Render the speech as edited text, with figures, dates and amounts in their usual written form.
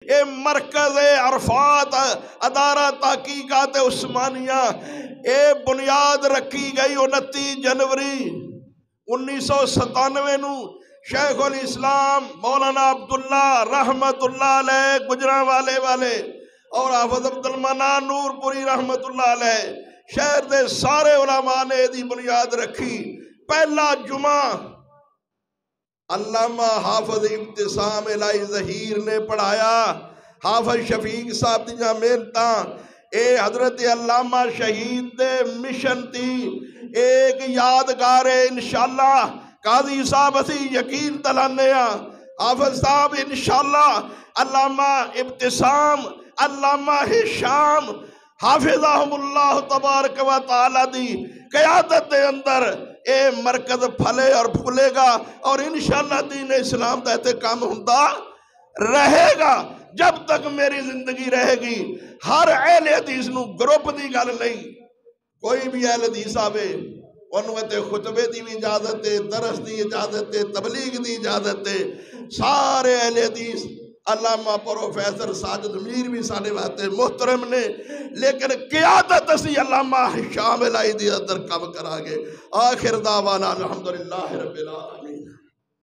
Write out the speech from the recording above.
اے مرکز عرفات ادارہ تحقیقات عثمانیہ اے بنیاد رکھی گئی 29 جنوری 1997 نو شیخ الاسلام مولانا عبداللہ رحمت اللہ علیہ گجرانوالے والے اور حافظ عبد المنان نور پوری رحمت اللہ علیہ شہر دے سارے علماء نے دی بنیاد رکھی۔ پہلا جمعہ علامہ حافظ ابتسام الہی ظہیر نے پڑھایا۔ حافظ شفیق صاحب دیاں محنتاں اے حضرت علامہ شہید دے مشن تھی ایک یادگار انشاءاللہ قاضی صاحب اسی یقین دلانے حافظ صاحب انشاءاللہ علامہ ابتسام علامہ ہشام حافظہم اللہ تبارک و تعالی دی قیادت دے اندر اے مرکز پھلے اور پھولے گا اور انشاءاللہ دین اسلام دا احتکام ہوندہ رہے گا جب تک میری زندگی رہے گی۔ ہر اہل حدیث نو گروپ دی گل نہیں، کوئی بھی اہل حدیث آوے انوات خطبے دی بھی اجازت ہے، درس دی اجازت ہے، تبلیغ دی اجازت ہے، سارے اہل حدیث علامہ پروفیسر ساجد میر بھی سانے باتیں محترم نے، لیکن قیادت اسی علامہ ہشام الہی دی اندر کم کرا گے۔ آخر دعوانا الحمدللہ رب العالمین۔